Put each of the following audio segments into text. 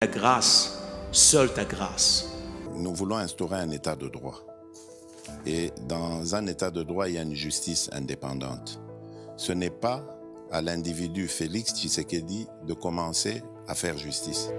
Ta grâce, seule ta grâce. Nous voulons instaurer un état de droit. Et dans un état de droit, il y a une justice indépendante. Ce n'est pas à l'individu Félix Tshisekedi de commencer à faire justice.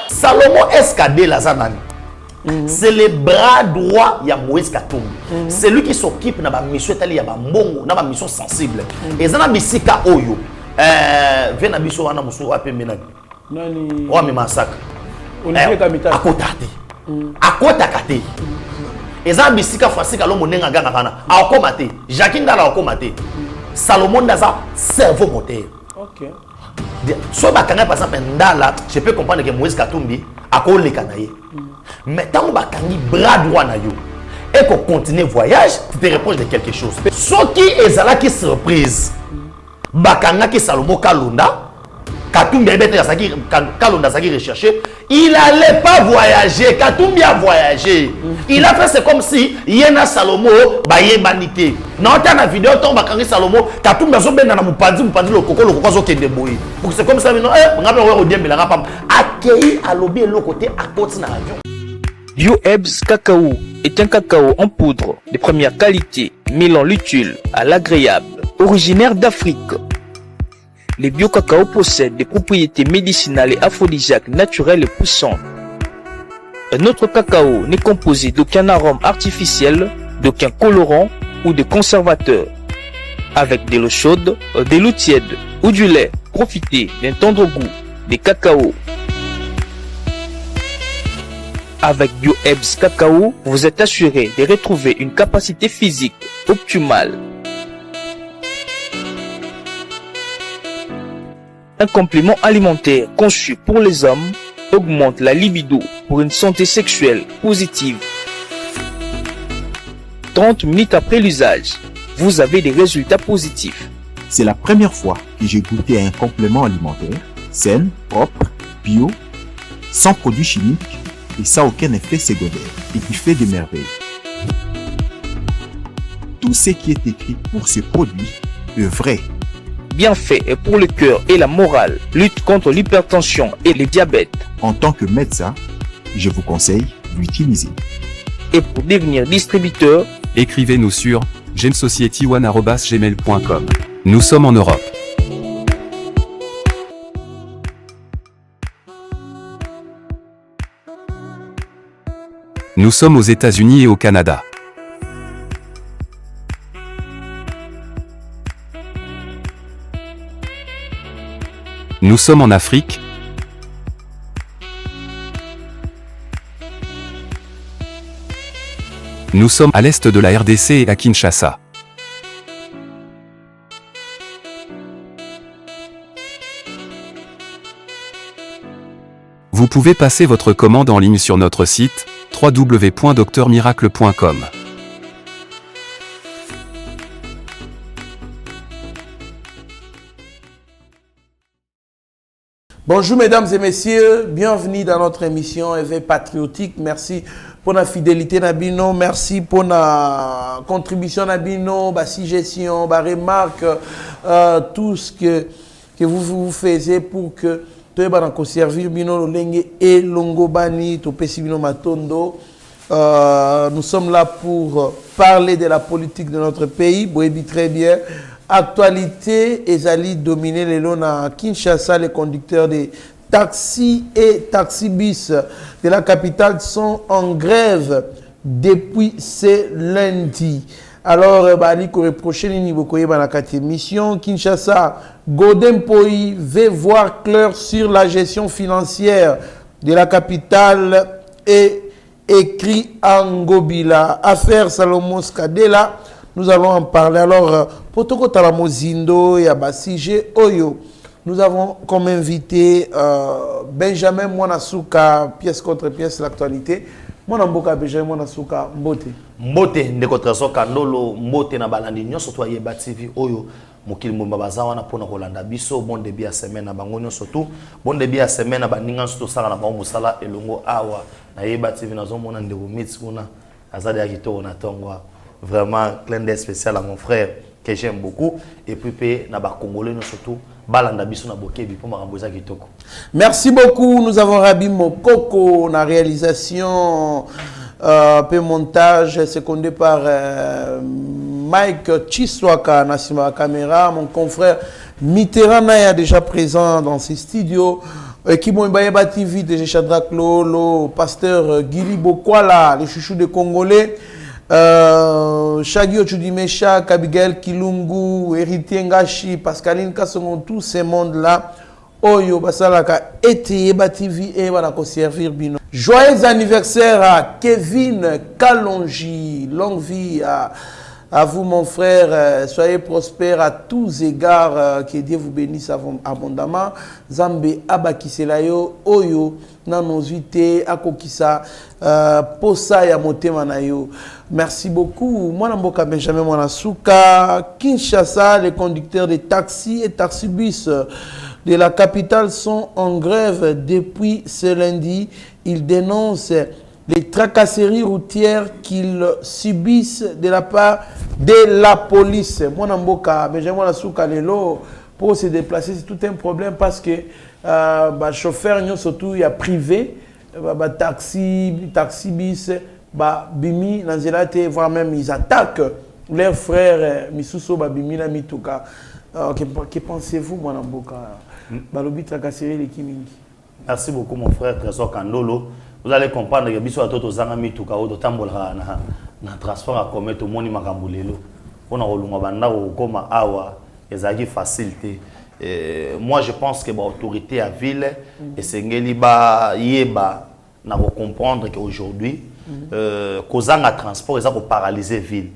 Salomon Escadé Lazanani. C'est le bras droit de Moïse Katumbi. C'est lui qui s'occupe de la mission de la mission sensible. Et ça, bisika oyo. Viens à biso wana musu ape menani. Nani? Wa mi massacre. Olivier Kamita. Akotate. Akotakate. Et ça, bisika fasika lo monenga gana kana. Akomate. Jacques Ndala akomate. Salomon Daza cerveau moteur. OK. Soit bakanga par exemple Ndala, je peux comprendre que Moïse Katumbi a collé kanaye. Mais tant bakangi bras droit na yo et qu'on continue voyage, tu te reproches de quelque chose. Ce qui est là qui surprise. Bakanga qui Salomo Kalunda, Katumbi Kalunda Zaki recherché, il allait pas voyager, Katumbi a voyagé. Il a fait c'est comme si Yena Salomo baye banité. Non, tu as la vidéo, tu as Salomo, Katumbi a zobé dans mupadi le coco zo kende boy. Pour c'est comme ça non, on a pas dire mais là pas accueilli à lobby et l'autre côté à côté dans l'avion. Bio-Ebs Cacao est un cacao en poudre de première qualité, mêlant l'utile à l'agréable, originaire d'Afrique. Les bio-cacao possèdent des propriétés médicinales et aphrodisiaques naturelles et puissantes. Un autre cacao n'est composé d'aucun arôme artificiel, d'aucun colorant ou de conservateur. Avec de l'eau chaude, de l'eau tiède ou du lait, profitez d'un tendre goût des cacao. Avec Bio-Ebs Cacao, vous êtes assuré de retrouver une capacité physique optimale. Un complément alimentaire conçu pour les hommes augmente la libido pour une santé sexuelle positive. 30 minutes après l'usage, vous avez des résultats positifs. C'est la première fois que j'ai goûté à un complément alimentaire sain, propre, bio, sans produits chimiques et sans aucun effet secondaire et qui fait des merveilles. Tout ce qui est écrit pour ce produit est vrai. Bien fait et pour le cœur et la morale, lutte contre l'hypertension et le diabète. En tant que médecin, je vous conseille d'utiliser. Et pour devenir distributeur, écrivez-nous sur gemsocietyone@gmail.com. Nous sommes en Europe. Nous sommes aux États-Unis et au Canada. Nous sommes en Afrique. Nous sommes à l'est de la RDC et à Kinshasa. Vous pouvez passer votre commande en ligne sur notre site www.docteurmiracle.com. Bonjour mesdames et messieurs, bienvenue dans notre émission Éveil Patriotique. Merci pour la fidélité Nabino, merci pour la contribution Nabino, la suggestion, la remarque, tout ce que vous faisiez pour que tu aies conservé Bino Lenge et Longobani, tu peux Bino Matondo. Nous sommes là pour parler de la politique de notre pays. Vous voyez très bien. Actualité, Ezali dominé les lots à Kinshasa, les conducteurs des taxis et taxibus de la capitale sont en grève depuis ce lundi. Alors, Bali reproché niveau koye dans la mission Kinshasa, Godem Poi veut voir clair sur la gestion financière de la capitale et écrit en Gobila. Affaire Salomon Skadela. nous allons en parler. Alors, pour tout la Mozindo, il y a Basige Oyo. Nous avons comme invité Benjamin Mwanasuka, pièce contre pièce, l'actualité. Mwanamboka Benjamin Mwanasuka, Mbote. Mbote, ndeko soka ndolo, Mbote na balandi nyonso to Yeba TV Oyo. Mokili mbomba bazawa na pona kolanda biso bon début ya semaine na bango nyonso surtout bon début ya semaine na baninga surtout sala na bango musala elongo awa na Yeba TV nazo mona ndeko mits kuna azade ya kitoko na tongwa vraiment clin d'œil spécial à mon frère que j'aime beaucoup et puis na ba congolais surtout balanda biso na bokebi pour makambo za kitoko. Merci beaucoup, nous avons Rabi Mokoko na réalisation peu montage secondé par Mike Chiswaka Nassima caméra, mon confrère Mitterrand est déjà présent dans ces studios. Kimo Mbayeba TV, DG Shadrach Lolo, pasteur Gili Bokwala, les chouchous des Congolais, Shagio Chudimesha, Abigail Kilungu, Héritier Ngashi, Pascaline Kassongon, tous ces mondes-là. Oyo Basalaka et Yeba TV et voilà qu'on servir bino. Joyeux anniversaire à Kevin Kalonji, longue vie à vous mon frère, soyez prospères à tous égards, que Dieu vous bénisse abondamment. Zambe Abakiselayo Oyo Nanozite Akokisa Posa ya motema na yo. Merci beaucoup. Moi Namboka Benjamin Mwanasuka, Kinshasa, les conducteurs de taxis et taxibus de la capitale sont en grève depuis ce lundi. Ils dénoncent les tracasseries routières qu'ils subissent de la part de la police. Mon amboka, Benjamin Mwanasuka lelo pour se déplacer, c'est tout un problème parce que chauffeur surtout il y a privé, taxi bis, bimi nanzelate, voire même ils attaquent leurs frères Misuso bimi na mituka. Que pensez-vous mon amboka? Balobi tracasserie les kimingi. Merci beaucoup mon frère Trésor Kandolo. Vous allez comprendre que biso atoto zanga mituka o tambola na transport à commettre au moni makambulelo. On a rolunga banda ko koma awa ezaki facilité. Moi je pense que l'autorité à ville et sengeli ba yeba na comprendre qu'aujourd'hui kozanga transport ezako paralyser ville.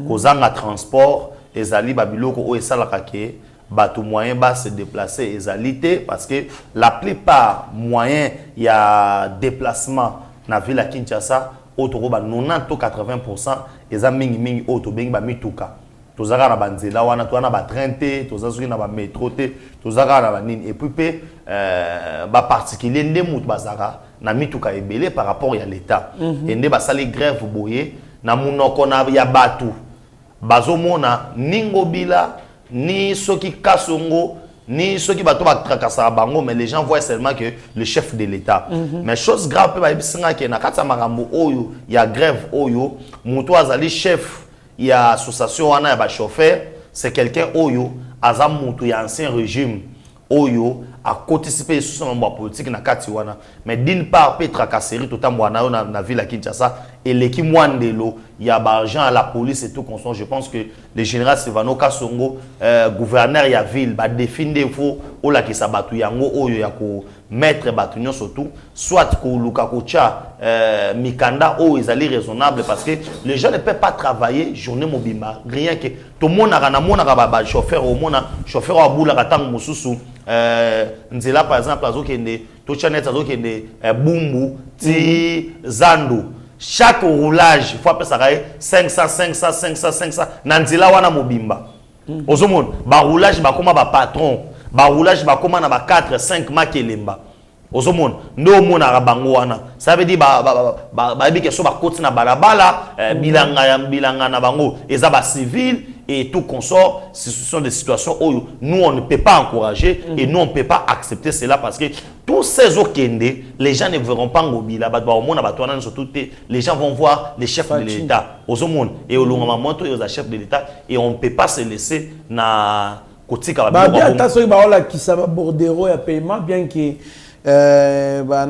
Kozanga transport ezali babiloko o esalaka ke bato moyen bas se déplacer ezalité parce que la plupart moyens il y a déplacement na ville à Kinshasa autoro ba 90 to 80% eza mingi auto bengi ba mituka tozaka na banzela wana to na ba 30 tozazuki na ba métro te tozaka na ba nini et puis ba particulier ndemu bazaka na mituka ebele par rapport à l'état et nde ba sali grève boye na munoko na ya batu bazomona ningobila ni soki kasongo ni soki bato ba trakasa bango mais les gens voient seulement que le chef de l'état mais chose grave pe ba bisinga ke na katsa makambo oyo ya grève oyo muto azali chef ya association wana ya ba chauffeur c'est quelqu'un oyo aza muto ya ancien régime oyo a participé sur son politique na kati wana mais d'une part pe tracasserie tout temps na ville à Kinshasa et l'équipe Mwandelo il y a l'argent à la police et tout constant. Je pense que le général Silvano Kasongo gouverneur ya ville ba définir faut o la ki sabatu yango oyo ya ko mettre batunyo surtout soit ko luka ko cha mikanda o ezali raisonnable parce que les gens ne peuvent pas travailler journée mobimba rien que tout monde na mona ba chauffeur au mona chauffeur a boula katang mususu nzela par exemple azokende to chanet azokende bumbu ti zandu chaque roulage il faut appeler ça 500 nanzela wana mobimba ozomon ba roulage ba koma ba patron ba roulage ba koma na ba 4 5 makelemba ozomon ndo mona bango wana ça veut dire ba bi keso ba koti na balabala bilanga na bango eza ba civil et tout consort. Ce sont des situations où nous on ne peut pas encourager et nous on ne peut pas accepter cela parce que tous ces okende les gens ne verront pas ngobila les gens vont voir les chefs de l'État ozomon et olonga aux chefs de l'État et on ne peut pas se laisser na kotika ba bien attention ba ola ki ça va bordero ya paiement bien que ba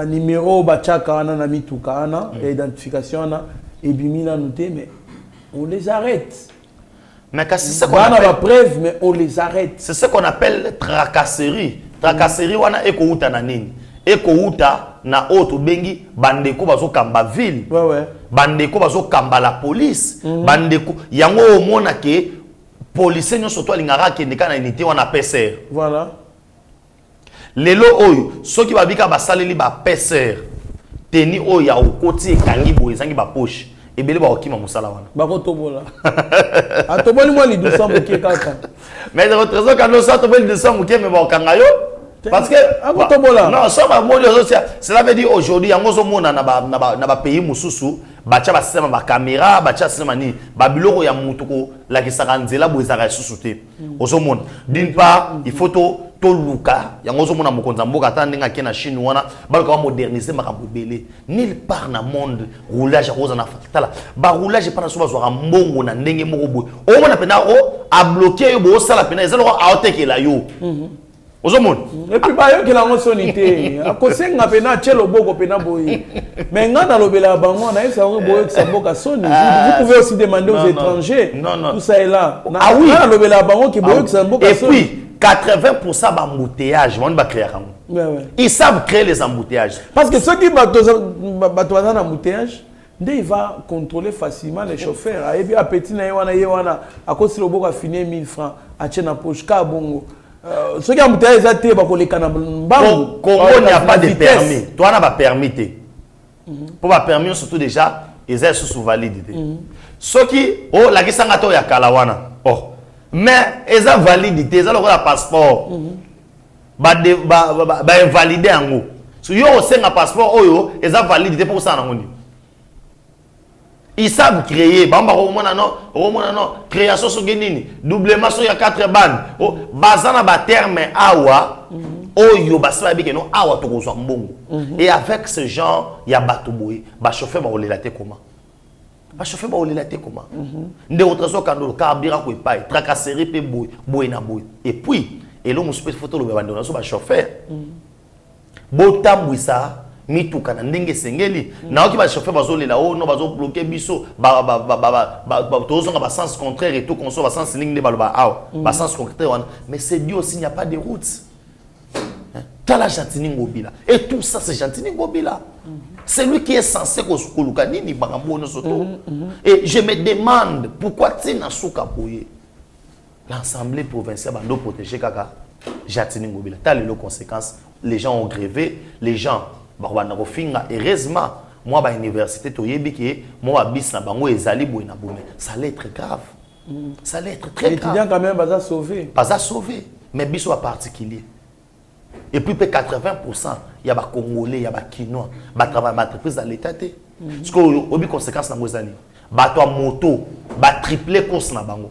numéro ba chaka wana na mituka wana identification na et bimina noté mais on les arrête. Mais c'est ce qu'on appelle preuve, mais on les arrête. C'est ce qu'on appelle tracasserie. Tracasserie wana eko uta na nini? Eko uta na auto bengi bandeko bazo kamba ville. Ouais. Bandeko bazo kamba la police. Bandeko yango omona ke police nyo surtout lingara ke ndeka na unité wana PCR. Voilà. Lelo oyo soki babika basaleli ba PCR. Teni oyo ya okoti ekangi boye zangi ba poche. Ebele ba okima musala wana. Bako tobola. Atoboli moi li 200 moké kaka. Mais le trésor quand nous sortons de 200 moké mais ba okanga yo. Parce que non, ça va cela veut dire aujourd'hui yango zo mona na ba pays mususu bacha ba système ba caméra bacha système ni ba biloko ya mutuko la kisaka nzela boizaka susu te. Ozo mona d'une part il faut to luka yango zo mona mokonza mboka ta ndinga ke na Chine wana ba ko moderniser makambo belé nulle part na monde roulage roza na fatala ba roulage pas na so bazwa mbongo na ndenge moko boy o mona pena o a bloquer yo bo sala pena ezalo a otekela yo. Et puis bayo ke la ngosonité akosenga pena chelo boko pena boy mais ngana lobela bango na esa boyo ke samboka soni vous pouvez aussi demander aux étrangers tout ça est là ah oui ngana lobela bango ke boyo ke samboka soni et puis 80% d'embouteillages on va créer ils savent créer les embouteillages parce que ceux qui bato dans embouteillage il va contrôler facilement les chauffeurs et puis à petit na yewana à cause le boko a fini 1000 francs a tchena poche ka bongo. Ceux qui ont été exatés, Congo n'y a pas de permis. Toi, on n'a pas permis. Pour pas permis, surtout déjà, ils sont sous validité. Ceux qui ont la question à ya Kalawana. Oh, mais ils ont validité, ils ont le passeport. Bah invalider en gros. Si ils ont un passeport, ils ont validité pour ça. Ils savent créer, création sur Guinée, doublement sur 4 bandes. Bazana ba terme awa, oyo basaba bike no awa to kozwa mbongo. Et avec ce genre, il y a batoboy, ba chauffeur ba olelaté comment? Ba chauffeur ba olelaté comment? Nde otraso kandolo carburant ko pai, tracasserie pe boy na boy. Et puis, et lo musupe photo lo ba ndona so ba chauffeur. Botambwisa mituka na ndenge sengeli na oki ba chauffeur bazolela o no bazo bloquer biso tozonga ba sens contraire et tout conso ba sens ligne de baloba ba sens contraire mais c'est dû aussi il n'y a pas de route tala Jantini Ngobila et tout ça c'est Jantini Ngobila c'est lui qui est censé koluka nini bangambo no soto et je me demande pourquoi tina suka boye l'assemblée provinciale bando protéger kaka Jantini Ngobila tala les conséquences les gens ont grévé les gens heureusement moi à l'université moi bis na bango ezali boy na boumé ça allait être grave ça allait être très grave étudiants quand même pas sauvé mais biso en particulier et puis 80% il y a ba congolais il y a ba kinois ba travail entreprise dans l'état té parce que obi conséquence na ngozali ba to moto ba tripler course na bango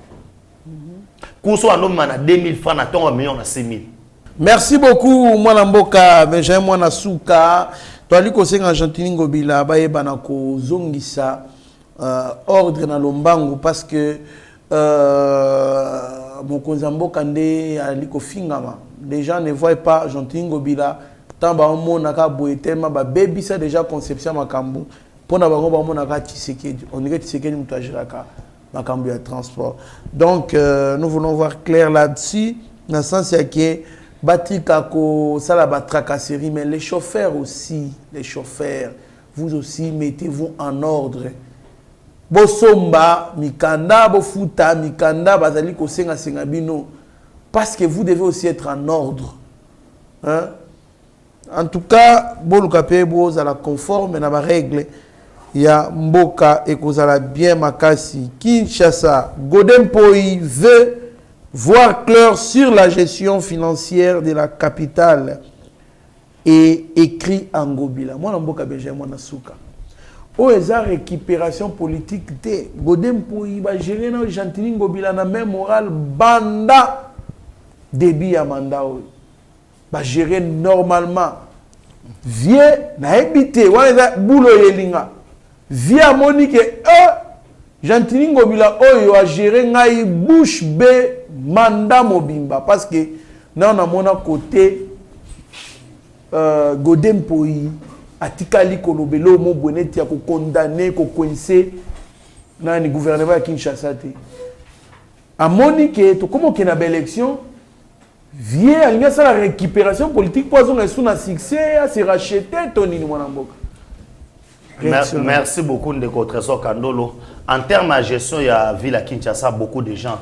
course wa no mana 2000 francs na ton million na 6000. Merci beaucoup, Mwana Mboka, Benjamin Mwana Souka. Toi, lui, conseil Jantini Ngobila, baye banako zongisa ordre na lombango parce que mon Mboka nde aliko fingama. Les gens ne voient pas Jantini Ngobila tant ba monaka boetema ba baby ça déjà conception makambu. Pona bango ba monaka Tshisekedi. On dirait Tshisekedi mutajiraka makambu ya transport. Donc nous voulons voir clair là-dessus dans le sens que Batika ko salaba tracasserie, mais les chauffeurs aussi, vous aussi mettez-vous en ordre. Bosomba, mikanda, bofuta, mikanda, bazali ko senga senga bino, parce que vous devez aussi être en ordre. Hein? En tout cas, bolukape boza la conforme na ba règle ya mboka et kozala bien makasi. Kinshasa, Godempoi veut voir clair sur la gestion financière de la capitale et écrit en Ngobila. Moi, je suis Benjamin Nasuka. Où est la récupération politique de Godempoi va gérer na Jantini Ngobila na même moral banda débit à mandat. Va gérer normalement. Vieux na habité. Wana boulot yelinga. Vieux Monique Jantini Ngobila oyo a géré ngai bouche B mandat mobimba parce que na on a mon côté Godempoi atikali kolobelo mo boneti ya ko condamner ko coincer na ni gouvernement ya Kinshasa te amoni ke to comme que na ba élection Vieux, il y a ça la récupération politique pour avoir un succès, à se racheter, Tony Mwanamboka. Merci beaucoup, Ndeko Trésor Kandolo. En termes de gestion, il y a ville à Kinshasa, beaucoup de gens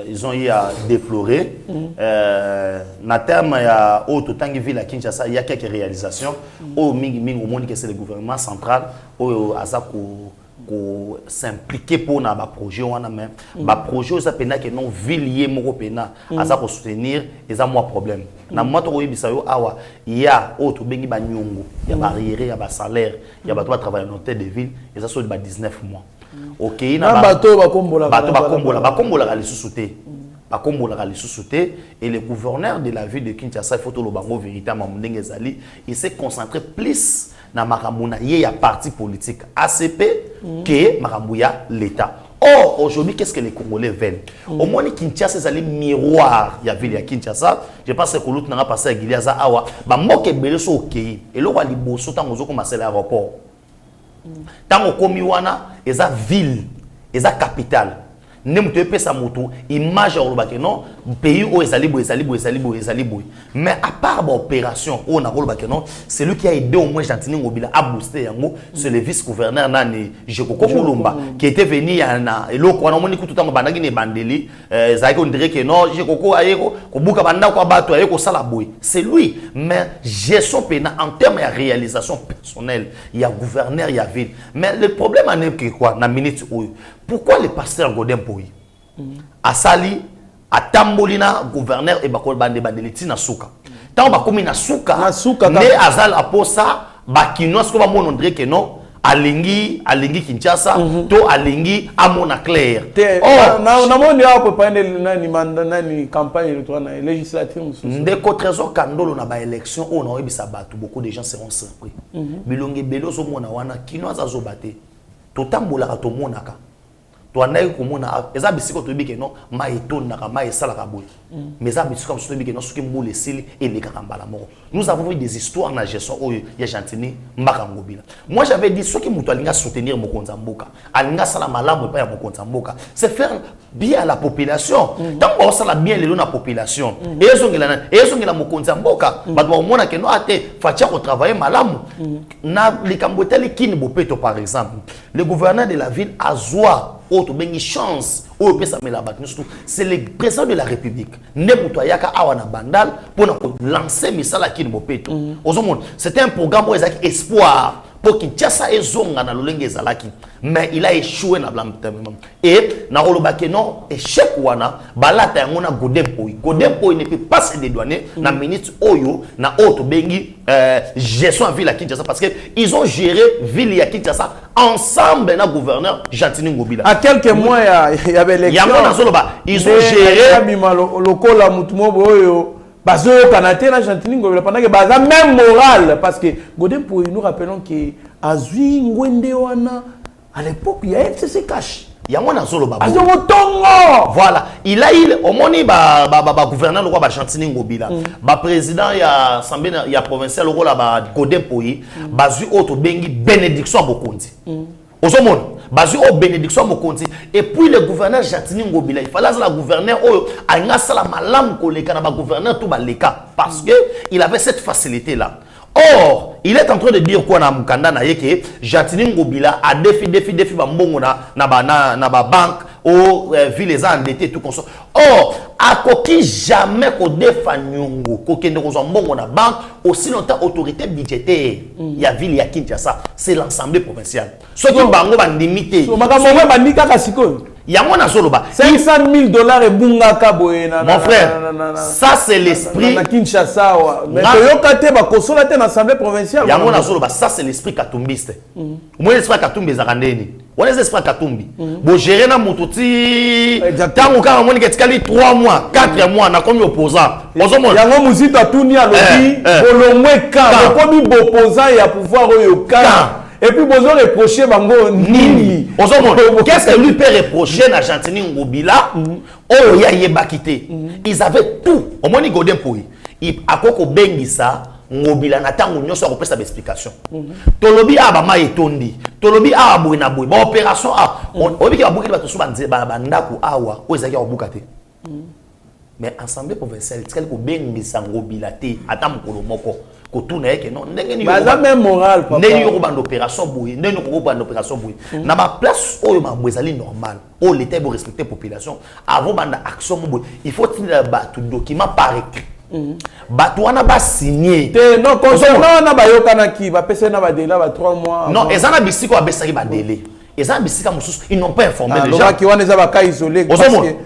ils ont eu à déplorer. En termes de autre temps que ville à Kinshasa, il y a quelques réalisations. Au monde que c'est le gouvernement central, au s'impliquer pour na ba projet wana même ba projet ça pena que non ville moko pena aza ko soutenir et ça moi problème na moi to yebisa yo awa il y a autre bengi ba nyongo il y a barrière il y a ba salaire il y a ba toi travailler dans hôtel de ville et ça soit ba 19 mois OK na bateau ba kombola la lisusuté ba kombola la lisusuté et le gouverneur de la ville de Kinshasa il faut to lo bango véritablement ndenge zali il s'est concentré plus na makamuna ye ya parti politique ACP que makambuya l'État. Or aujourd'hui qu'est-ce que les Congolais veulent? Au moins Kinshasa c'est le miroir ya ville ya Kinshasa. Je pense que l'autre n'a passé à Giliaza awa ba moke belé so OK et lo wali boso tango zo commencer l'aéroport. Tango komi wana eza ville, eza capitale. Nem te pesa moto image au non pays où ezali boy mais à part l'opération on a non c'est lui qui a aidé au moins Gentini Ngobila à booster yango c'est le vice-gouverneur nani Jekoko Mulumba qui était venu na eloko wana moni kutu tango bandaki ne bandeli zaki on dirait que non Jekoko ayeko ko buka banda ko bato ayeko sala boy c'est lui mais gestion pena en termes de réalisation personnelle il y a gouverneur il y a ville mais le problème en est que quoi na minute où pourquoi le pasteur Godin Poyi Asali atambolina gouverneur et bakol bande bandeliti na suka tant bakomi na suka ne azal aposa bakinos ko ba monondre que non alingi Kinshasa to alingi amona clair na moni apo pande nani manda nani campagne électorale législative Ndeko Trésor Kandolo na ba élection on a ebisa batu beaucoup de gens seront surpris bilonge belozo mona wana kino azazo baté to tambola to monaka toanayi komona eza bisiko to bike non ma etonaka ma esala ka boy mais eza bisiko to bike non soki mbule sili elekaka mbala moko nous avons vu des histoires na gestion oyo ya Gentini Mbaka Ngobila moi j'avais dit soki muto alinga soutenir mokonza mboka alinga sala malamu pa ya mokonza mboka c'est faire bien à la population tant on sala bien lelo na population ezongela mokonza mboka bato bomona ke no ate fatia ko travailler malamu na likamboteli kini bopeto par exemple le gouverneur de la ville azwa autre bengi chance au pesa mela batni surtout c'est le président de la République ne mutoyaka awana bandal pour lancer misala kini bopeto ozomona c'était un programme où ezaki espoir pour Kinshasa ezonga na lolenge ezalaki mais il a échoué na blam et na olobake non échec wana balata yango na Godin Poyi ne peut pas se dédouaner na minute oyo na autre bengi gestion ville à Kinshasa parce que ils ont géré ville ya Kinshasa ensemble na gouverneur Gentini Ngobila à quelques mois il y avait l'élection ils ont géré lokola mutumo boyo bazo kanate na Gentini Ngobila pendant que baza même moral parce que Godin Poyi nous rappelons que azui ngwende wana à l'époque il y a FCC cash Yamona Zolo Babo. Voilà. Il a eu au moni gouverneur le roi ba Gentini Ngobila. Ba président ya assemblée ya provincial le roi ba Godin Poyi. Bazu auto bengi bénédiction Bokonzi. Ozomon. Bazu au bénédiction Bokonzi. Et puis le gouverneur Gentini Ngobila. Il fallait la gouverneur oyo anga sala malam koleka na ba gouverneur tout ba leka parce que il avait cette facilité là. Or, il est en train de dire quoi na mukanda na yeke Gentini Ngobila a défi ba mbongo na ba banque au ville les endettés tout comme ça. Or, a koki jamais ko defa nyongo ko kende ko mbongo na banque aussi longtemps autorité budgétaire ya ville ya Kinshasa, c'est l'Assemblée provinciale. Ce qui bango ba limité. So makambo ba ndika kasiko. Yamona Zoloba. $500,000 et Bungaka Boena. Mon frère, ça c'est l'esprit. Na Kinshasa. Mais Toyokate ba konsolate na l'Assemblée provinciale. Yamona Zoloba, ça c'est l'esprit katumbiste. Moi l'esprit katumbi zakandeni. On est l'esprit katumbi. Bo gérer na mutoti. Tango ka moni ketikali 3 mois, 4 mois na komi opposant. Ozomona. Yango muzito atuni alobi bolomwe ka, komi opposant ya pouvoir oyo ka. Et puis, vous avez reproché Bango Nini. Qu'est-ce que lui peut reprocher à Gentini Ngobila? Oh, il y a Yebakité. Ils avaient tout. Au moins, Godin Poyi. À quoi Bengisa, Ngobila n'attend qu'on soit repris sa explication. Tolobi a Bama et Tondi. Tolobi a Bouina Boui. Bon, opération A. On dit qu'il y a beaucoup de choses qui sont bandako awa. Où est-ce qu'il y a Boukate? mais assemblée provinciale tikali ko bengisa ngobila te ata mokolo moko ko tuna yeke non ndenge ni baza même moral papa ndenge yo banda opération boye ndenge ko banda opération boye na ba place oyo ma bwezali normal o l'état bo respecter population avant banda action boye il faut tenir batu document par écrit batu wana ba signer te non concernant na bayokana ki ba pese na ba délai ba 3 mois non ezana bisiko abesaki ba délai ezana bisika mususu ils n'ont pas informé les gens qui wana eza ba cas isolé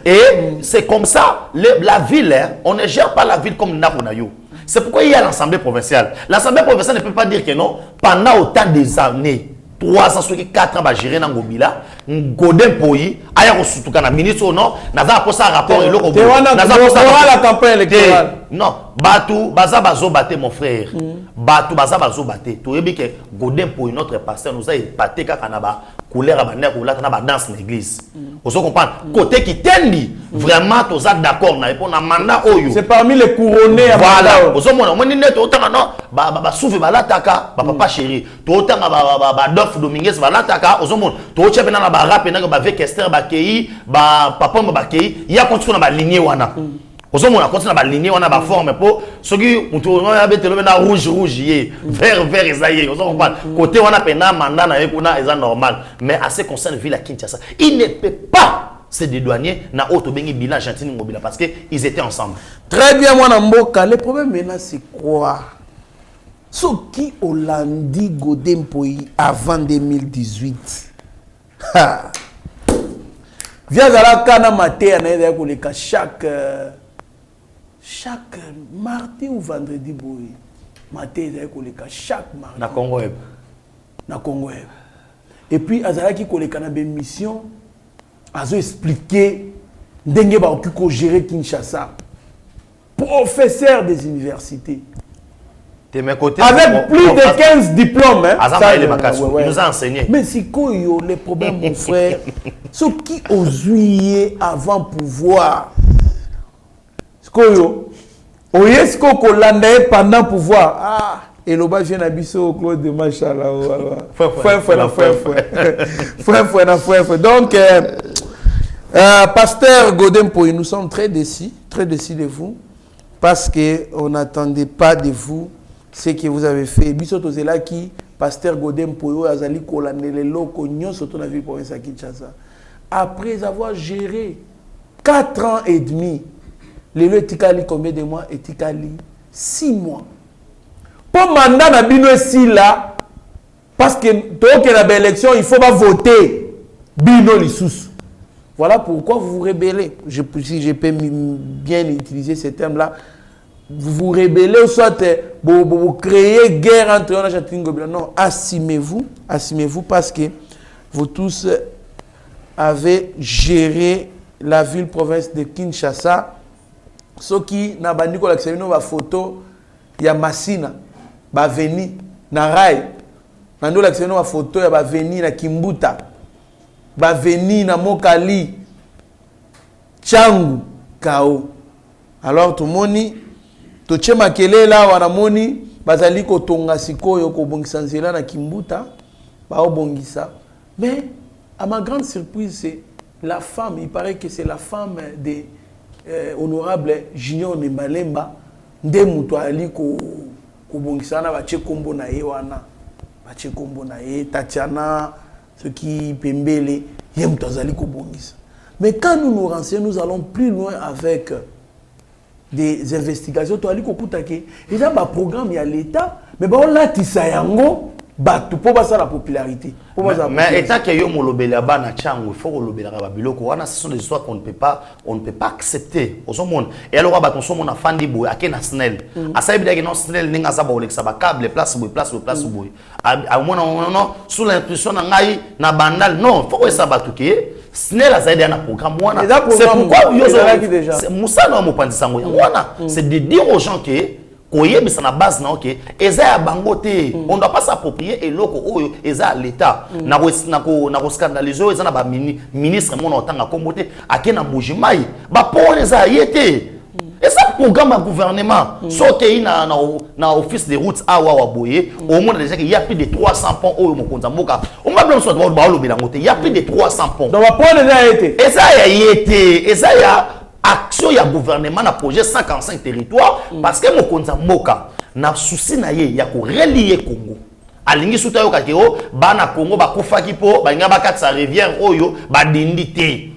et c'est comme ça la ville hein, on ne gère pas la ville comme Naponayo. C'est pourquoi il y a l'Assemblée provinciale. L'Assemblée provinciale ne peut pas dire que non, pendant autant des années, 364 ans, gérer dans Gobila, Godin Poyi, Aya Rosutuka, na ministre ou non, n'a pas ça rapport et l'eau. La campagne électorale. Non, Batou, Baza Bazo Baté, mon frère. Batou, Baza Bazo Baté. Tu sais bien que Godin Poyi, notre pasteur, nous a épaté quand on a couleur à bannière ou là, on a danse l'église. Vous comprenez? Côté qui t'aime, vraiment, tu es d'accord, on a mandat Oyo. C'est parmi les couronnés à voilà. Vous comprenez? On dit, tu autant non, bah, souffle, bah, l'attaka, bah, papa chéri. Tu autant, bah, Dolph Dominguez, bah, l'attaka. Vous comprenez? Tu autant, bah, rap, bah, avec Esther, bah, Kei, bah, papa, bah, Kei. Il y a continué à lignée, wana. Vous on a continué à lignée, on a ma forme pour ceux qui ont rouge vert esaïe. Vous comprenez? Côté on a pena mandat na ekuna eza normal, mais à ce qui concerne ville à Kinshasa, il ne peut pas se dédouaner na auto bengi bilan Gentini Mobila parce que ils étaient ensemble. Très bien moi na mboka, le problème maintenant c'est quoi? Ce qui Hollandi Godin Poyi avant 2018. Via la kana maté na ko le chaque mardi ou vendredi boy matin chaque mardi na Congo web et puis azalaki koleka na be mission azo expliquer ndenge ba okiko gérer Kinshasa professeur des universités de mes côtés avec plus de 15 diplômes hein ça il nous a enseigné mais si koyo les problèmes mon frère ce qui osuié avant pouvoir Koyo, oyesko kolanda pendant pouvoir. Ah, et le bas vient abisso Claude de Machala. Frère. Donc, pasteur Godin Poyi, nous sommes très déçus de vous, parce qu'on n'attendait pas de vous ce que vous avez fait. Bisoto Zelaki, pasteur Godin Poyi, Azali Kolande, les locaux, nous sommes dans la ville province à Kinshasa. Après avoir géré 4 ans et demi, le Tikali combien de mois et Tikali 6 mois. Pour mandat na bino si là parce que tant que la élection il faut pas voter bino lisous. Voilà pourquoi vous vous rébellez. Si je peux bien utiliser ce terme là, vous vous rébellez ou soit vous créez guerre entre on a Gobila. Non, assumez-vous parce que vous tous avez géré la ville province de Kinshasa. Ceux qui n'ont pas accepté nos photos, il y a Massina, Baveni, Narai. Nous avons accepté nos photos, il y a Baveni, na Kimbuta, Baveni, na Mokali, Changu, Kao. Alors tout le monde, tout le monde est là, on a moni, bazali ko tonga siko yo ko bongisa nzela na Kimbuta, ba obongisa. Mais à ma grande surprise, c'est la femme, il paraît que c'est la femme de honorable Junior Nembalemba nde muto ali ko bongisa ba chekombo na ye wana ba chekombo na ye Tatiana ce qui pembele ye muto azali ko bongisa. Mais quand nous nous renseignons, nous allons plus loin avec des investigations to ali ko kutake il y a un programme ya l'état mais ba on latisa yango batu po basa la popularité. Mais étant que yo molobela bana changu, il faut molobela ba biloko wana ce sont des histoires qu'on ne peut pas accepter au monde. Et alors ba ton somo na fandi boy akena snell. Asa bida ke non snell ninga sa ba olexa ba câble place boy. A non sous l'impression na ngai na bandal non, faut que ça ba tuké. Snell a zaidi na programme wana. C'est pourquoi yo c'est Moussa no mo pandisa ngo wana. C'est de dire aux gens que koye bisa na base na ok eza ya bangote on doit pas s'approprier et loko oyo eza l'état na ko scandaliser eza na ba ministre mona otanga kombote akena mbujimai ba pole eza yete eza programme de gouvernement soke na office des routes awa boye au monde déjà qu'il y a plus de 300 ponts oyo mokonza mboka on va bien soit ba lobela ngote il y a plus de 300 ponts donc ba pole eza yete eza ya action ambition ya gouvernement na projet 145 territoires parce que mokonza mboka na souci na ye ya ko relier Congo alingi suta yo kakeo bana Congo bakufaki po balinga bakatsa rivière oyo badindité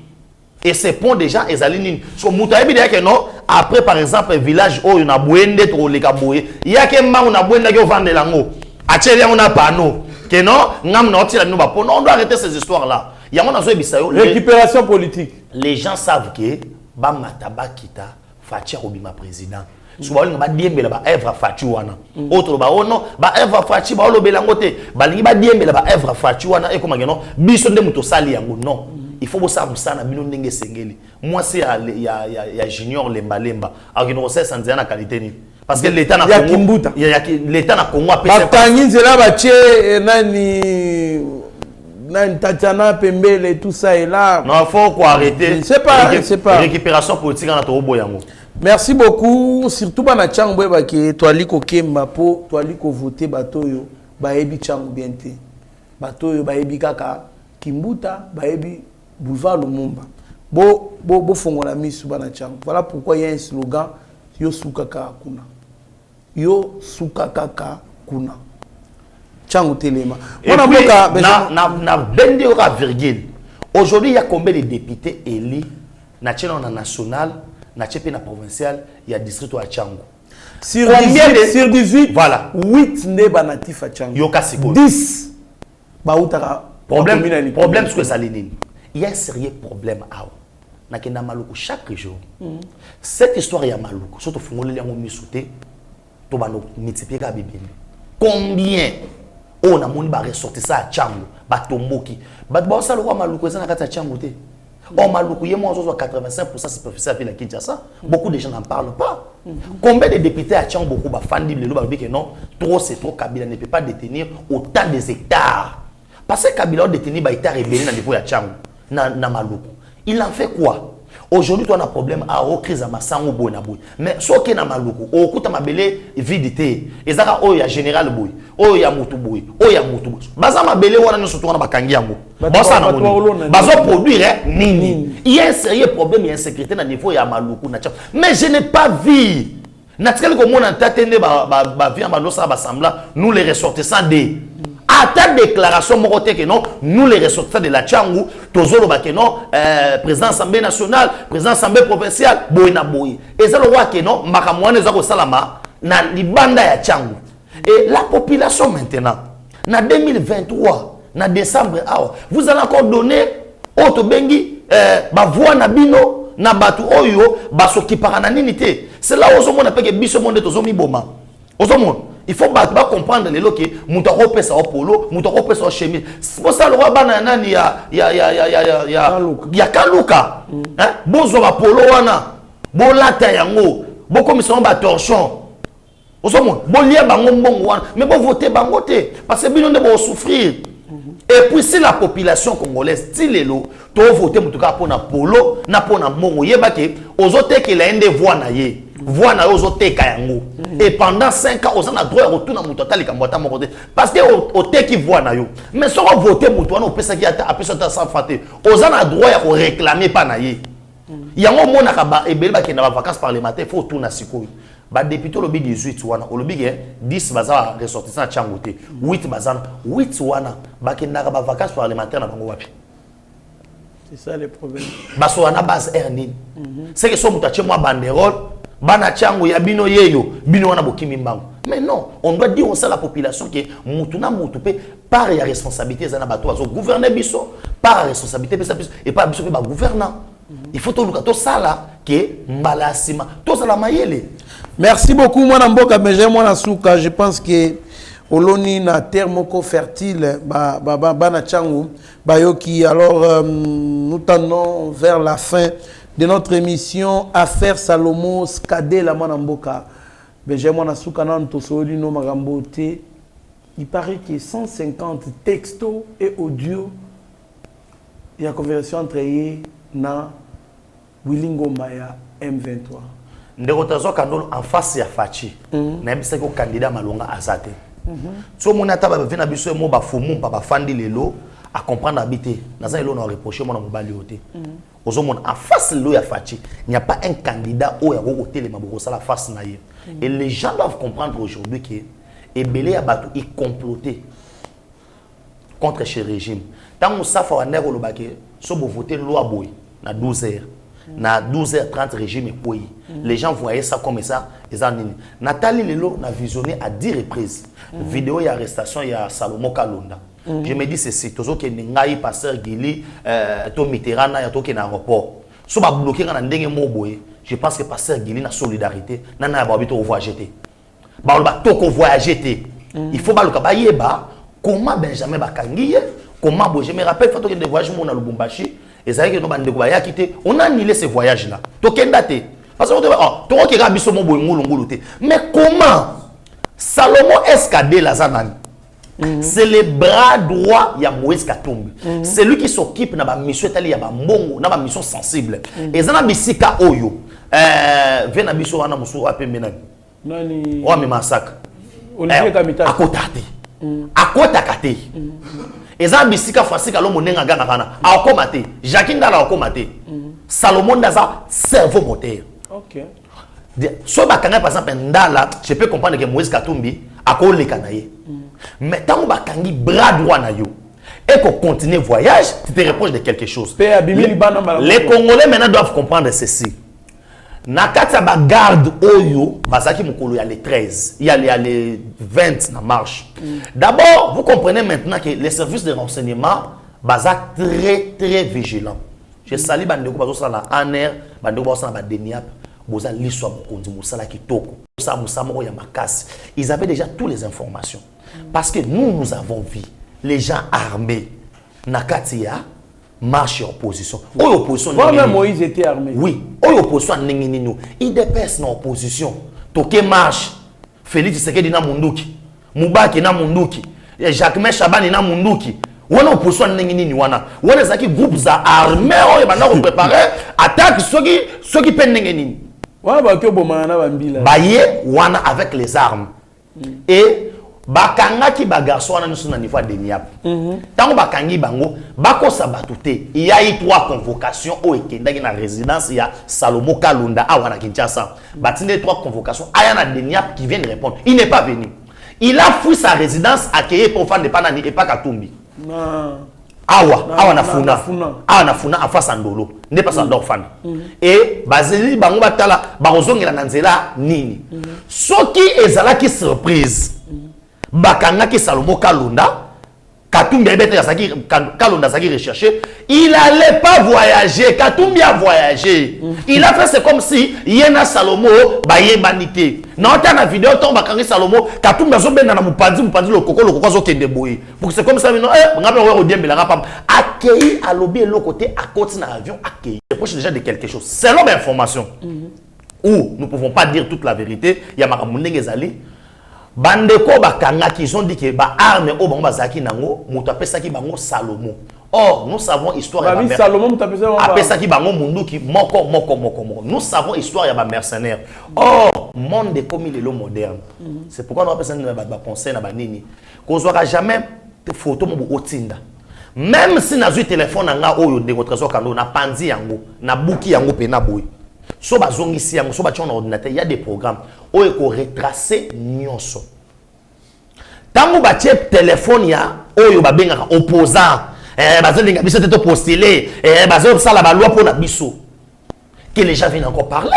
et ces ponts déjà ezali nini so muta ebi que non après par exemple village oyo na Bwende to leka boye yake mbangu na Bwende ke vendre lango ateli yango na pano que non ngam na otila no ba po on doit arrêter ces histoires là yango na zo ebisa yo récupération politique. Les gens savent que Bamataba kita Fachi Robima président. Souvent on va diembela ba Evra Fachi wana. Autre ba ono ba Evra Fachi ba olobela ngote. Ba lingi ba diembela ba Evra Fachi wana e koma ngeno biso nde muto sali yango non. Il faut bossa musana bino ndenge sengeli. Moi c'est ya junior lemba lemba. Alors que sait sanzia na qualité ni. Parce que l'état na Congo. L'état na Congo a pèsé. Batangi nzela ba tché nani Tatiana Pembele et tout ça est là. Non, il faut quoi arrêter. C'est pas. Récupération politique en Atorobo Yango. Merci beaucoup. Surtout dans la chambre, toi liko kemba po, toi liko voter batoyo, baebi changu biente. Batoyo baebi kaka Kimbuta, baebi boulevard Lumumba. Bo fongola misu bana changu. Voilà pourquoi il y a un slogan yo sukaka kuna. Yo sukaka kuna. Et puis, na bende ora virgule. Aujourd'hui, il y a combien de députés élus na national, na na provincial, il y a district à Tchango. Sur 18, voilà. 8 ne banatif à Tchango. Yoka Siko. 10 bautara. Problème ce que ça l'énine. Il y a un sérieux problème à na kena maluku chaque jour. Cette histoire ya maluku, surtout fungoleli yango misouté, to bano multiplier ka bibeli. Combien on a moni ba ressortir ça à Tchango, ba tomboki. Ba ba ça le roi maluku ça na kata Tchango té. On maluku yé moi 85% superficiel avec la Kinshasa. Beaucoup de gens n'en parlent pas. Combien de députés à Tchango beaucoup ba fandi le ba que non, trop c'est trop Kabila ne peut pas détenir autant des hectares. Parce que Kabila a détenu ba hectares rebelle dans dépôt à Tchango na maluku. Il en fait quoi? Aujourd'hui, tu as un problème à la crise à Massango Boy. Mais ce qui est dans Maluku, au coup de ma belle vidité, et ça il y a général Boy, il y a Moutou Boy, il y a Moutou Boy. Baza ma belle on a nous surtout on a Bakangiango. Baza na moni. Baza produire nini. Il y a un sérieux problème, il y a insécurité dans niveau il y a Maluku na. Mais je n'ai pas vu. Naturellement comme on a tatene ba vient ba losa ba sembla nous les ressortissants des à ta déclaration moroté que non, nous les ressortissants de la Tchangu, tozolo ba que non, président Assemblée nationale, président Assemblée provinciale, boina boy. Et ça le roi que non, makamwane zako salama na libanda ya Tchangu. Et la population maintenant, na 2023, na décembre, vous allez encore donner auto bengi ba voix na bino na batu oyo ba s'occupera na ninité. C'est là où on appelle que biso monde tozomi boma. Ozomo il faut comprendre les lots que moutako pesa au polo, moutako pesa au chemise. C'est pour ça le roi banana il y a Kaluka. Hein? Bozo ba polo wana. Bo lata yango. Bo commission ba torchon. Ozomo, bo lia bango mbongo wana, mais bo voter bango te parce que bino ne bo souffrir. Et puis si la population congolaise tilelo to voter mutuka pona polo na pona mbongo yeba ke ozote ke la ende voix na ye. Voix na ozote ka yango. Et pendant 5 ans, on a droit à retour dans mon total parce que au te qui voit na yo. Mais si on vote mutu on peut ça qui a appelé ça sans faté. On a droit à réclamer pas na ye. Il y a un moment na et belba qui na vacances parlementaires faut tourner siko. Ba député lobi 18 wana, au lobi 10 baza ressortissant Tchangote, 8 baza 8 wana ba ki na vacances parlementaires na bango wapi. C'est ça le problème. Ba so na base ernin. C'est que so mutu moi banderole bana Tchango ya bino yeyo bino wana bokimi mbango. Mais non, on doit dire aussi à la population que mutuna mutupe par la responsabilité zana bato azo gouverner biso par responsabilité et pas biso ba gouvernant. Il faut tout le ça là que malasima tout ça la mayele. Merci beaucoup moi Mboka Benjamin moi Souka, je pense que oloni na terre moko fertile bana Tchango bayoki alors nous tendons vers la fin de notre émission Affaire Salomo Skadé la Mboka. Benjamin Nasuka Nantosoli no Magambote. Il paraît qu'il y a 150 textos et audio. Il y a une conversation entre eux na Wilingo Maya M23. Ndekotazo kandolo en face ya Fachi. Na bisa ko candidat malonga azate. So monata ba vena biso mo ba fomu pa ba fandi lelo à comprendre habiter. Dans un lot, on a reproché mon mobilité. En face de l'eau, il n'y a pas un candidat où il y a la face. Et les gens doivent comprendre aujourd'hui que Ebele Abatou est comploté contre ce régime. Tant que ça, il faut voter loi boy à 12h. Na 12h30 régime est payé. Les gens voyaient ça comme ça. Nathalie Lelo a visionné à 10 reprises. Vidéo et arrestation, il y a Salomon Kalonda. Je me dis ceci, toujours que Nengaï, Pasteur Gili, to Mitterrand, il y a tout qui est en rapport. Si on bloqué dans le moboy, je pense que Pasteur Gili na solidarité, nana ba bito voyager. Ba on ba to ko voyager. Il faut ba le kabayeba comment Benjamin Bakangi, comment je me rappelle photo que des voyages mon na Lubumbashi. Et ça que nous avons quitté, on a annulé ce voyage-là. Parce que mais comment Salomon Escadé Lazanani, c'est le bras droit de Moïse Katumbi. C'est lui qui s'occupe de la mission mission sensible. Et ça na bisika oyo. Vient na biso wana musu ape menani. Nani? O me massacre. Olivier Kamita. Akotate. Akotakate. Eza bisika fasika lo monenga gana kana akomate Jacques Ndala akomate Salomon Daza cerveau moteur. OK. So bakanga par exemple Ndala, je peux comprendre que Moïse Katumbi akoleka na ye. Mais tant bakangi bras droit na yo et qu'on continue voyage, tu te reproches de quelque chose. Les Congolais maintenant doivent comprendre ceci. Nakata ba garde oyo bazaki mukolo ya les 13, il y a les 20 na marche. D'abord, vous comprenez maintenant que les services de renseignement bazak très vigilants. Je salue bandeko bazo na ANR, bandeko bazo na Deniap, boza liswa mokonzi musala kitoko. Ça musamo ya makasi. Ils avaient déjà toutes les informations. Parce que nous avons vu les gens armés nakatia marche en opposition. Même Moïse était armé. Oui. Opposition il dépasse en opposition. Toké marche. Félix Tshisekedi na munduki. Mubaki na munduki. Jacques Chabani na munduki. Wana opposition ningini wana. Wana zaki groupe za armé oyo bana ko préparer attaque soki pe ningini. Wana ba ke bomana na bambila. Baye wana avec les armes. Et bakanga ki ba garçon na nusu na niveau de Niap. Tango bakangi bango bako sabatute. Il y a eu 3 convocations au ekendaki na résidence ya Salomon Kalonda à wana Kinshasa. Batinde 3 convocations aya na Niap qui viennent répondre. Il n'est pas venu. Il a fui sa résidence accueilli pour fan de Panani et pas Katumbi. Awa na funa en face Andolo. N'est pas Andor fan. Et bazeli bango batala bazongela na nzela nini. Soki ezalaki surprise. Bakanga ki Salomon Kalonda, Katumbi Kalonda Zaki recherché, il allait pas voyager, Katumbi a voyagé. Il a fait c'est comme si Yena Salomon baye banité. Non, t'as la vidéo tombe Bakanga Salomon, Katumbi zo ben na mupanzi le koko zo kende boye. Pour que c'est comme ça non ngabe wa odiembe la rapam accueilli à lobby l'autre côté à côté dans l'avion accueilli. Je proche déjà de quelque chose. Selon l'information. Où nous pouvons pas dire toute la vérité, il y a Makamundenge Zali. Bandeko bakanga qui ont dit que ba arme au bango bazaki nango muto apesaki bango Salomon. Or nous savons histoire ya ba Salomon muto apesaki bango munduki moko. Nous savons histoire ya ba mercenaire. Or monde est comme il est moderne. C'est pourquoi nous appelons ça ba conseil na ba nini. Kozwaka jamais photo mo otinda. Même si na zui téléphone nga oyo ndeko trésor kando na panzi yango na buki yango pe na boy. So bazongisi yango so batyon na ordinateur, il y a des programmes où il faut retracer nyonso. Tango batie téléphone ya oyo babengaka opposant bazolinga biso te postuler bazo sala ba loi pour na biso que les gens viennent encore parler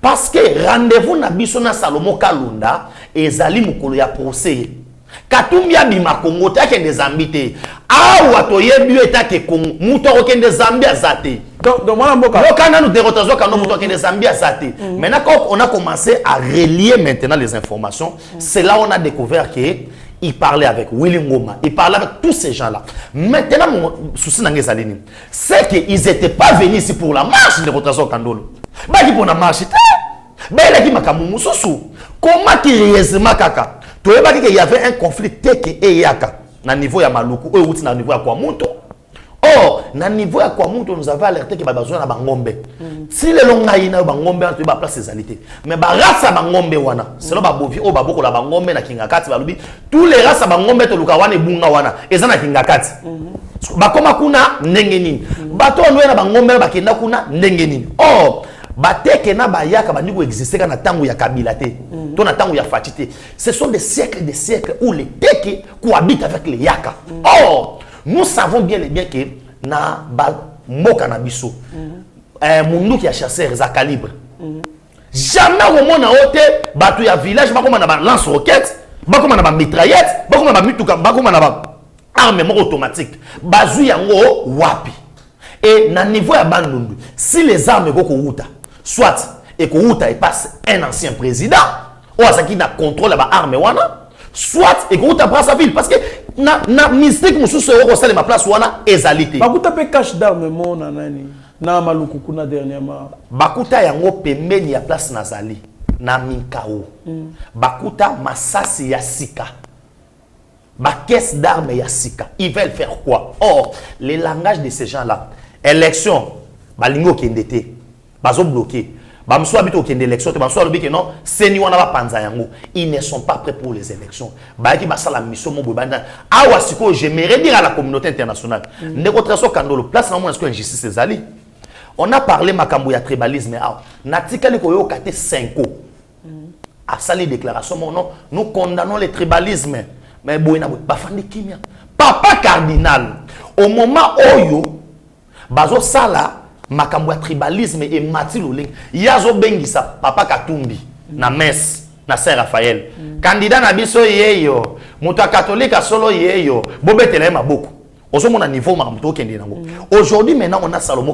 parce que rendez-vous na biso na Salomon Kalonda ezali mukolo ya procès. Katumbi abima Congo ta ke des ambité awa to yebi eta ke Congo muto ko ke des ambia zate. Donc moi mboka lokana nous dérotazo kana muto ke des ambia zate. Maintenant quand on a commencé à relier maintenant les informations, c'est là on a découvert que il parlait avec Willy Ngoma, il parlait avec tous ces gens-là. Maintenant mon souci nangé salini, c'est que ils étaient pas venus ici pour la marche de rotation Kandolo. Ba ki pour la marche. Ba il a ki makamumu soso. Comment qui réellement kaka il y avait un conflit teke et yaka na niveau ya maluku ou na niveau ya kwa moto Or, na niveau à quoi nous avons alerté que besoin na bangombe. Si les longaï na bangombe tu ba place ces alités. Mais ba race bangombe wana, c'est là ba bovi o ba boko la bangombe na kingakati ba lubi. Tous les races bangombe to luka wana e bunga wana, eza na kingakati. Ba koma kuna ndenge nini. Ba to nwe na bangombe ba kenda kuna ndenge nini. Or, bateke na bayaka bandi ko exister na tango ya kabila te. To na tango ya fatité. Ce sont des siècles où les teke cohabitent avec les yaka. Or, nous savons bien et bien que na ba moka na biso mundu qui a chasseur za calibre jamais au monde na hote batu ya village ba koma na ba lance roquette ba koma na ba mitraillette ba koma na ba mituka ba koma na ba arme automatique bazu yango wapi et na niveau ya bandundu si les armes ko uta soit et ko uta et passe un ancien président ou asaki na contrôle ba arme wana soit et ko uta sa ville parce que na mystique musu so ko sala ma place wana ezalité bakuta pe cache d'armes mon nani na maluku kuna dernièrement bakuta yango pembeni ya place nazali na minkao bakuta masasi ya sika ba caisse d'armes ya sika ils veulent faire quoi? Or les langages de ces gens-là élection balingo kendete bazo bloquer ba mso habito kende élection te ba mso lobi que non seni wana ba panza yango ils ne sont pas prêts pour les élections ba ki ba sala mission mo banda awa siko j'aimerais dire à la communauté internationale ndeko traso kandolo place na mo est-ce que injustice ezali on a parlé makambo ya tribalisme awa natikali ko yo kate 5 ans a sali déclaration mon non nous condamnons le tribalisme mais boina ba fandi kimia papa cardinal au moment oyo bazo sala makambo ya tribalisme et Mati Loleng yazo bengisa papa Katumbi na messe na Saint Raphaël candidat na biso yeyo moto catholique solo yeyo bobetela maboko ozomona niveau makamto kende nango aujourd'hui maintenant on a Salomo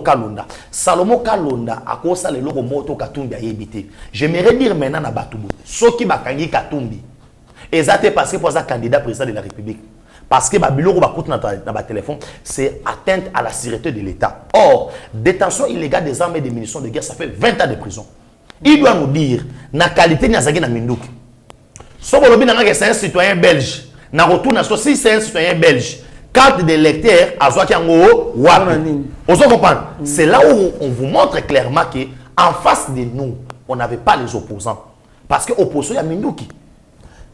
Kalonda akosa le loko moto Katumbi ayebité j'aimerais dire maintenant na batubu soki bakangi Katumbi ezate parce que pour ça candidat président de la République parce que Babylone dans le téléphone, c'est atteinte à la sécurité de l'État. Or, détention illégale des armes et des munitions de guerre, ça fait 20 ans de prison. Il doit nous dire, la qualité de la Mindouki. Si c'est un citoyen belge, si c'est un citoyen belge, carte d'électeur, c'est là où on vous montre clairement qu'en face de nous, on n'avait pas les opposants. Parce que l'opposition, il y a Mindouki.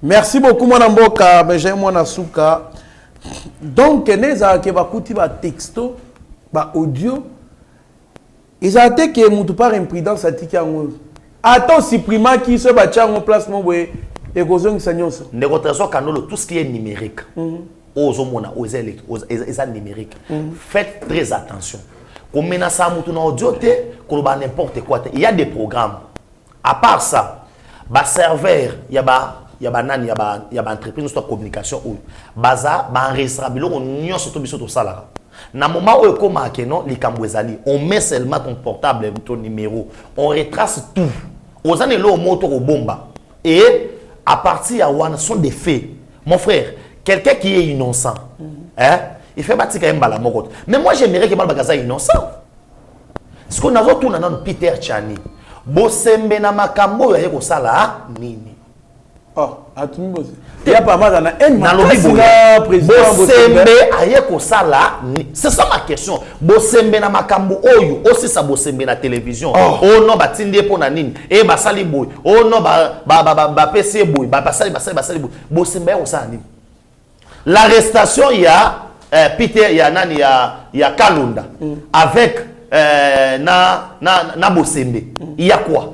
Merci beaucoup, mon amboka, mais j'ai mon asuka. Donc, neza ke bakuti ba texto, ba audio. Ils ont été que mon part imprudence à tikango. Attends, supprima qui se batcha en place mon boy et gozon sanyos. Négociation canolo tout ce qui est numérique. Aux homona, aux électeurs, aux numériques. Faites très attention. Comme menace à mouton audio te, qu'on ba n'importe quoi. Il y a des programmes. À part ça, ba serveur, il y a ba entreprise de communication ou baza ba enregistrable on nyo surtout biso to sala na moment où comme akeno likambo ezali on met seulement ton portable ton numéro on retrace tout aux années lo moto ko bomba et à partir ya wana sont des faits mon frère quelqu'un qui est innocent hein il fait bâtir quand même bala moko mais moi j'aimerais que bala bagaza innocent ce qu'on a vu tout na Peter Chani bosembe na makambo ya ko sala nini. Oh, atumi bosse. Il y a pas mal dans na un président Bosembe ayeko sala. C'est ça ma question. Bosembe na makambo oyo aussi ça bosembe na télévision. Oh non batindi po na nini? E basali boy. Oh non ba PC boy. Ba basali boy. Bosembe o sala nini? L'arrestation il y a Peter il y a nani il y a Kalonda avec na Bosembe. Il y a quoi?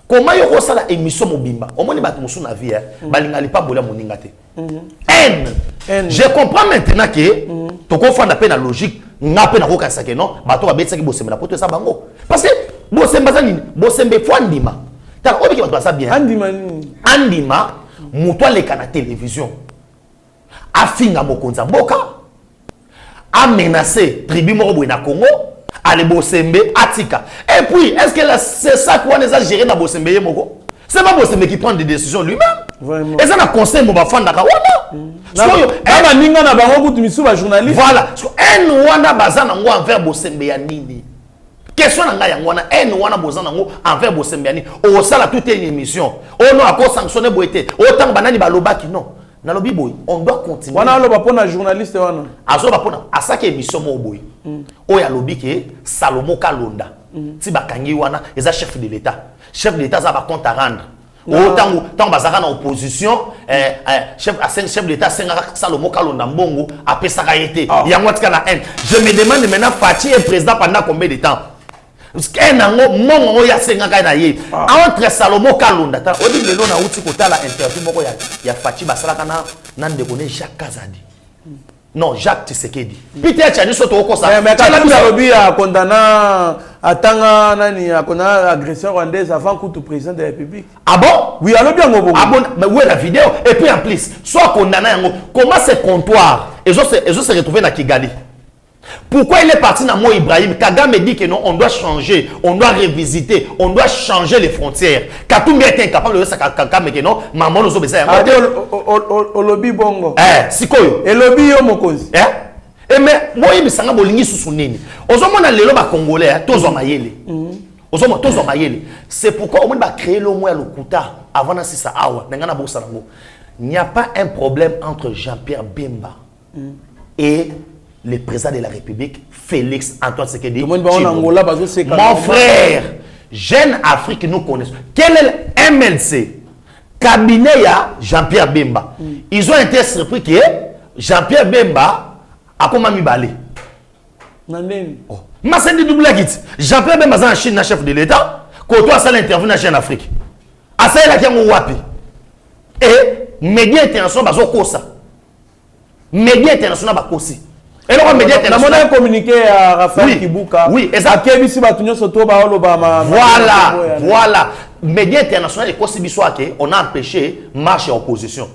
Comment yoko sala émission mobimba omoni bato musu na vie balingali pas bola moninga te je comprends maintenant que toko fanda pe na logique nga pe na ko kanisa ke non bato ba betsa ki bosembe na poto esa bango parce que bosembe za nini bosembe fo andima ta obi ki bato sa bien andima muto aleka na télévision afinga mokonza mboka a menacé tribu moko boy na Congo. Allez Bosembe Atika. Et puis, est-ce que c'est ça qu'on a géré dans Bosembe Yemoko? C'est pas Bosembe qui prend des décisions lui-même. Vraiment. Et ça, on a conseillé mon bafan d'Aka. Voilà. Un wana bazan nango envers Bosembe Yanini. Question nanga yangwana un wana bazan nango envers Bosembe Yanini. Oh ça là tout est une émission. Oh non à cause sanctionner boité. Autant banani balobaki non. Nalobi boy, on doit continuer. On a le pour un journaliste. Azoba pona, à ça qui émission mo boy. Oya lobi ke Salomo Kalonda. Tiba kangi wana, ils a chef de l'État. Chef de l'État ça va compte à rendre. Tant bazara na opposition, chef de l'État Salomo Kalonda mbongo apesaka été. Yango tika na haine. Je me demande maintenant Fachi est président pendant combien de temps? Entre Salomo Kalonda, on dit que l'on a outil pour la interview, il y a Fachi Basalaka nan déconné Jacques Kazadi. Non, Jacques Tshisekedi. Peter Tchani soto oko sa. Mais quand la lobby a condamné atanga nani a condamné agression rwandaise avant que le président de la République. Ah bon? Oui, alors bien bon. Ah bon, mais où est la vidéo? Et puis en plus, soit condamné comment ce comptoir et je se retrouver dans Kigali. Pourquoi il est parti dans Mo Ibrahim? Kagame dit que non, on doit changer, on doit revisiter, on doit changer les frontières. Katumbi est incapable de dire ça, Kagame que non, maman nous obéit. Ah, au lobby bongo. Sikoyo. Et lobby yo mokozi. Eh mais moi il me sanga bolingi susunini. Ozomona lelo ba congolais, tozo mayele. Ozomona tozo mayele. C'est pourquoi on va créer le moyen lokuta avant na sisa awa, ngana bosa nango. Il n'y a pas un problème entre Jean-Pierre Bemba et le président de la République, Félix Antoine Tshisekedi. Mon frère, Jeune Afrique, nous connaissons. Quel est le MLC? Cabinet ya Jean-Pierre Bemba. Ils ont été surpris que Jean-Pierre Bemba a comme ami balé. Ma c'est du double kit. Jean-Pierre Bemba est en Chine, chef de l'État. Quand toi, ça l'interview dans Jeune Afrique. À ça, il a qui wapi. Et médias internationaux, ils ont quoi ça? Médias internationaux, ils ont quoi. Et alors, médias internationaux. On a communiqué à Raphaël Kibuka. Oui, exactement. Voilà. Médias internationaux, on a empêché marche et opposition.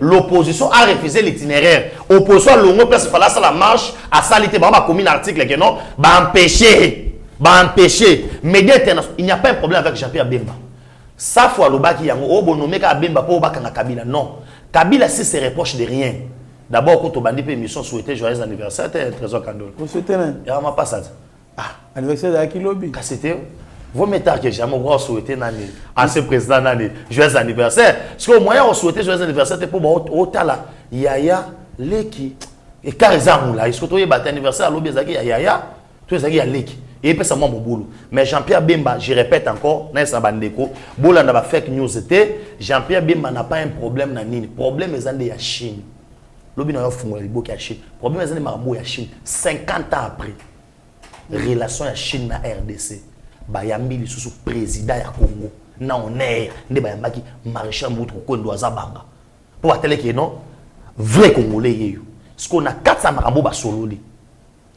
L'opposition a refusé l'itinéraire. L'opposition a longue place, il fallait la marche, à salité, il y a un article qui non, empêcher. Médias internationaux, il n'y a pas un problème avec Jean-Pierre Bemba. Ça, faut que Bemba pour Kabila. Non. Kabila, si se reproche de rien. D'abord, quand on a dit émission souhaité joyeux anniversaire, c'était Trésor Kandol. Vous souhaitez rien? Il y a un passage. Anniversaire de qui lobby? C'était vous mettez que jamais on souhaiter nani ancien président nani joyeux anniversaire. Parce qu'au moyen on souhaiter joyeux anniversaire c'était pour Otala Yaya Leki et Karizamou là. Est-ce que tu as battu anniversaire à lobby zaki Yaya? Tu es à Leki. Et puis ça m'a mon boulot. Mais Jean-Pierre Bemba, je répète encore, dans sa bandeko, boula n'a pas fake news c'était Jean-Pierre Bemba n'a pas un problème nani. Problème est en Chine. Lobby n'a pas fumé le beau Chine. Problème est en Chine. 50 ans après, relation à Chine na RDC. Bayambi li sous président ya Congo na honneur nde bayambaki maréchal Mbutu Kondo Azabanga pour atteler que non vrai congolais yeyo ce qu'on a 400 makambo ba sololi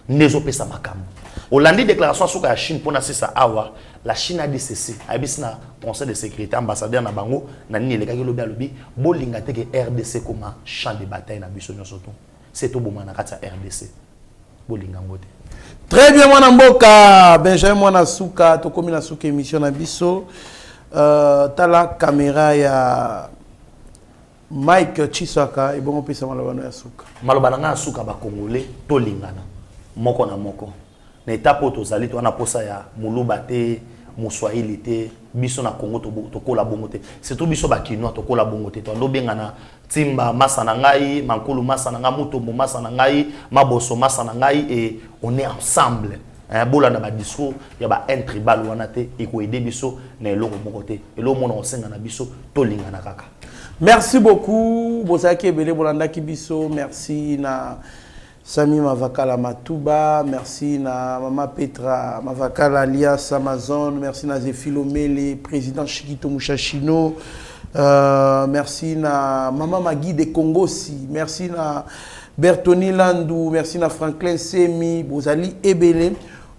nezo pesa makambo Hollande déclaration sur la Chine pour na ça awa la Chine a dit ceci abisi na conseil de sécurité ambassadeur na bango na nini le kakelo bialobi bolinga te que RDC comme champ de bataille na biso nyoso to c'est to bomana kata RDC bolinga ngote. Très bien, mon amboka, Benjamin Mwanasuka, tokomi na suka émission na biso. Tala caméra ya Mike Chisaka et bon pesa malobano ya suka. Malobana nga suka ba congolais to lingana. Moko na moko. Na etapo to zali to na posa ya muluba te, muswahili te, biso na Congo to kola bongo te. C'est tout biso ba kinois to kola bongo te. To ndo bengana Timba Masana ngai, Mankulu Masana nga, Mutombo Masana ngai, Maboso Masana ngai et on est ensemble. Bola na ba discours, ya ba un tribal wana te et ko aider biso na eloko moko te. Elo mona osenga na biso to linga na kaka. Merci beaucoup Bosaki Ebele Bolanda Kibiso, merci na Sami Mavakala Matuba, merci na Mama Petra Mavakala alias Amazon, merci na Zefilomele, président Chikito Mushashino. Merci na Maman Magui de Kongosi, merci na Bertoni Landou, merci na Franklin Semi, Bozali Ebele,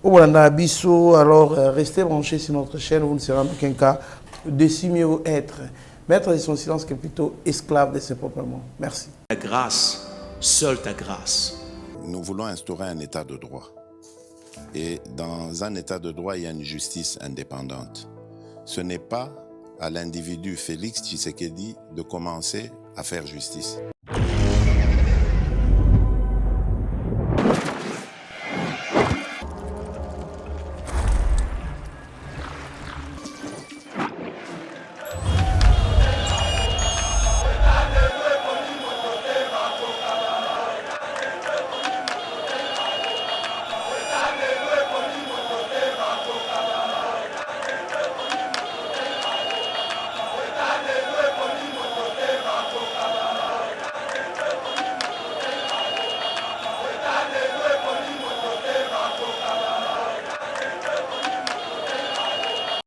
Obolanda Abisso. Alors restez branchés sur notre chaîne, vous ne serez en aucun cas de mieux être. Maître de son silence qui est plutôt esclave de ses propres mots. Merci. Ta grâce, seule ta grâce. Nous voulons instaurer un état de droit. Et dans un état de droit, il y a une justice indépendante. Ce n'est pas à l'individu Félix Tshisekedi de commencer à faire justice.